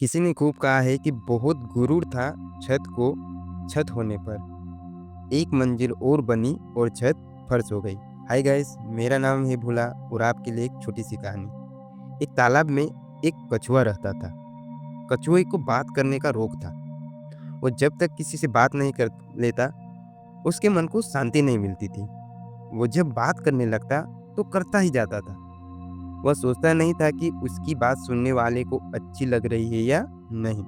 किसी ने खूब कहा है कि बहुत गुरूर था छत होने पर। एक मंजिल और बनी और छत फर्श हो गई। हाय गाइस, मेरा नाम है भोला और आपके लिए एक छोटी सी कहानी। एक तालाब में एक कछुआ रहता था। कछुए को बात करने का रोग था। वो जब तक किसी से बात नहीं कर लेता, उसके मन को शांति नहीं मिलती थी। वो जब बात करने लगता तो करता ही जाता था। वह सोचता नहीं था कि उसकी बात सुनने वाले को अच्छी लग रही है या नहीं।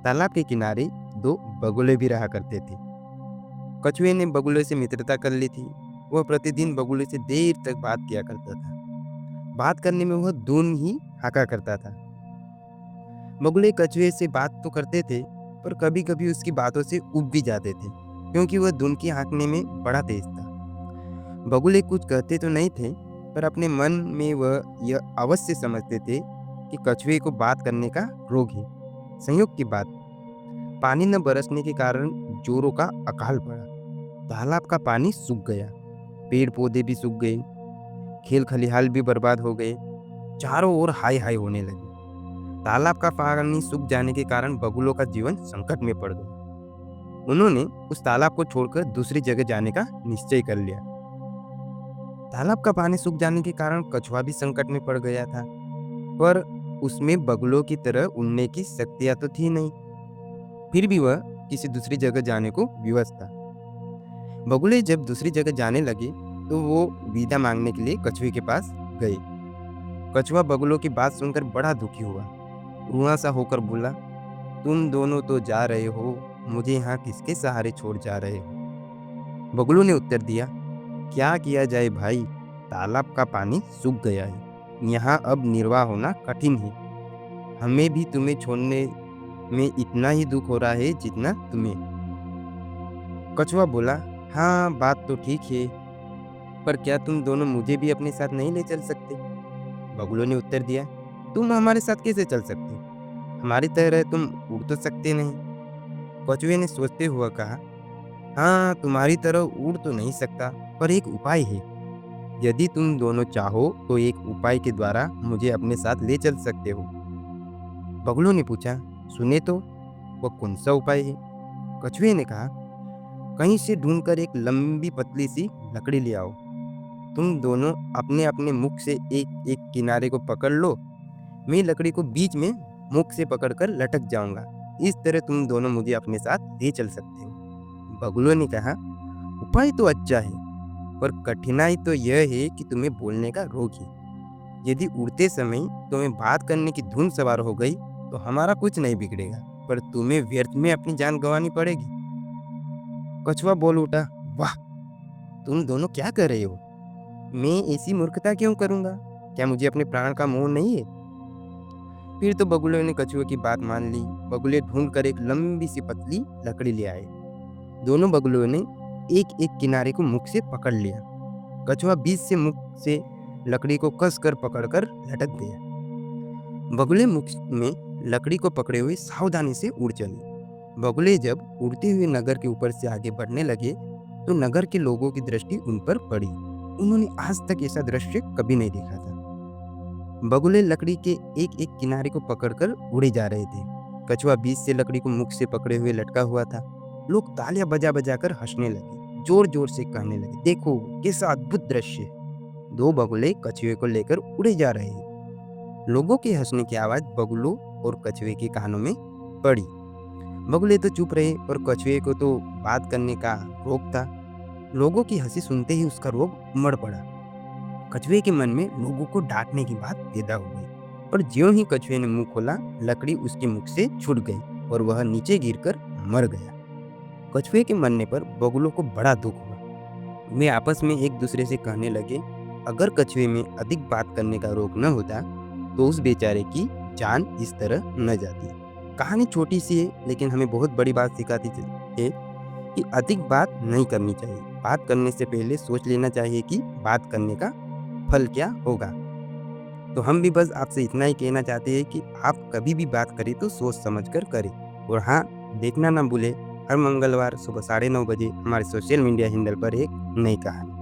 तालाब के किनारे दो बगुले भी रहा करते थे। कछुए ने बगुले से मित्रता कर ली थी। वह प्रतिदिन बगुले से देर तक बात किया करता था। बात करने में वह धुन ही हाका करता था। बगुले कछुए से बात तो करते थे, पर कभी कभी उसकी बातों से ऊब भी जाते थे, क्योंकि वह धुन की हाँकने में बड़ा तेज था। बगुले कुछ कहते तो नहीं थे, पर अपने मन में वह यह अवश्य समझते थे कि कछुए को बात करने का रोग है। संयोग की बात, पानी न बरसने के कारण जोरों का अकाल पड़ा। तालाब का पानी सूख गया, पेड़ पौधे भी सूख गए, खेल खलिहान भी बर्बाद हो गए। चारों ओर हाय हाय होने लगी। तालाब का पानी सूख जाने के कारण बगुलों का जीवन संकट में पड़ गया। उन्होंने उस तालाब को छोड़कर दूसरी जगह जाने का निश्चय कर लिया। तालाब का पानी सूख जाने के कारण कछुआ भी संकट में पड़ गया था, पर उसमें बगुलों की तरह उड़ने की शक्तियां तो थी नहीं। फिर भी वह किसी दूसरी जगह जाने को विवश था। बगुले जब दूसरी जगह जाने लगे तो वो विदा मांगने के लिए कछुए के पास गए। कछुआ बगुलों की बात सुनकर बड़ा दुखी हुआ। रुआ सा होकर बोला, तुम दोनों तो जा रहे हो, मुझे यहाँ किसके सहारे छोड़ जा रहे हो? बगुलों ने उत्तर दिया, क्या किया जाए भाई, तालाब का पानी सूख गया है। यहाँ अब निर्वाह होना कठिन है। हमें भी तुम्हें छोड़ने में इतना ही दुख हो रहा है जितना तुम्हें। कछुआ बोला, हाँ बात तो ठीक है, पर क्या तुम दोनों मुझे भी अपने साथ नहीं ले चल सकते? बगुलों ने उत्तर दिया, तुम हमारे साथ कैसे चल सकते? हमारी तरह तुम उड़ तो सकते नहीं। कछुए ने सोचते हुए कहा, हाँ तुम्हारी तरह उड़ तो नहीं सकता, पर एक उपाय है। यदि तुम दोनों चाहो तो एक उपाय के द्वारा मुझे अपने साथ ले चल सकते हो। बगुलों ने पूछा, सुने तो, वह कौन सा उपाय है? कछुए ने कहा, कहीं से ढूंढकर एक लंबी पतली सी लकड़ी ले आओ। तुम दोनों अपने अपने मुख से एक एक किनारे को पकड़ लो। मैं लकड़ी को बीच में मुख से पकड़कर लटक जाऊंगा। इस तरह तुम दोनों मुझे अपने साथ ले चल सकते हो। बगुलों ने कहा, उपाय तो अच्छा है, पर कठिनाई तो यह है कि तुम्हें बोलने का रोग है। यदि उड़ते समय तुम्हें बात करने की धुन सवार हो गई तो हमारा कुछ नहीं बिगड़ेगा, पर तुम्हें व्यर्थ में अपनी जान गंवानी पड़ेगी। कछुआ बोल उठा, वाह, तुम दोनों क्या कर रहे हो? मैं ऐसी मूर्खता क्यों करूंगा? क्या मुझे अपने प्राण का मोह नहीं है? फिर तो बगुले ने कछुए की बात मान ली। बगुले ढूंढ कर एक लंबी सी पतली लकड़ी ले आए। दोनों बगुलों ने एक एक किनारे को मुख से पकड़ लिया। कछुआ बीच से मुख से लकड़ी को कस कर पकड़कर लटक गया। बगुले मुख में लकड़ी को पकड़े हुए सावधानी से उड़ चले। बगुले जब उड़ते हुए नगर के ऊपर से आगे बढ़ने लगे तो नगर के लोगों की दृष्टि उन पर पड़ी। उन्होंने आज तक ऐसा दृश्य कभी नहीं देखा था। बगुले लकड़ी के एक एक किनारे को पकड़कर उड़े जा रहे थे। कछुआ बीच से लकड़ी को मुख से पकड़े हुए लटका हुआ था। लोग तालियां बजा बजा कर हंसने लगे, जोर जोर से कहने लगे, देखो कैसा अद्भुत दृश्य है। दो बगुले कछुए को लेकर उड़े जा रहे हैं। लोगों के हंसने की आवाज बगुलों और कछुए के कानों में पड़ी। बगुले तो चुप रहे और कछुए को तो बात करने का रोग था। लोगों की हंसी सुनते ही उसका रोग उमड़ पड़ा। कछुए के मन में लोगों को डांटने की बात पैदा हो गई, पर ज्यों ही कछुए ने मुंह खोला, लकड़ी उसके मुख से छूट गई और वह नीचे गिरकर मर गया। कछुए के मरने पर बगुलों को बड़ा दुख हुआ। वे आपस में एक दूसरे से कहने लगे, अगर कछुए में अधिक बात करने का रोग न होता तो उस बेचारे की जान इस तरह न जाती। कहानी छोटी सी है, लेकिन हमें बहुत बड़ी बात सिखाती है कि अधिक बात नहीं करनी चाहिए। बात करने से पहले सोच लेना चाहिए कि बात करने का फल क्या होगा। तो हम भी बस आपसे इतना ही कहना चाहते हैं कि आप कभी भी बात करें तो सोच समझ कर करें। और हाँ, देखना ना भूले हर मंगलवार सुबह 9:30 बजे हमारे सोशल मीडिया हैंडल पर एक नई कहानी।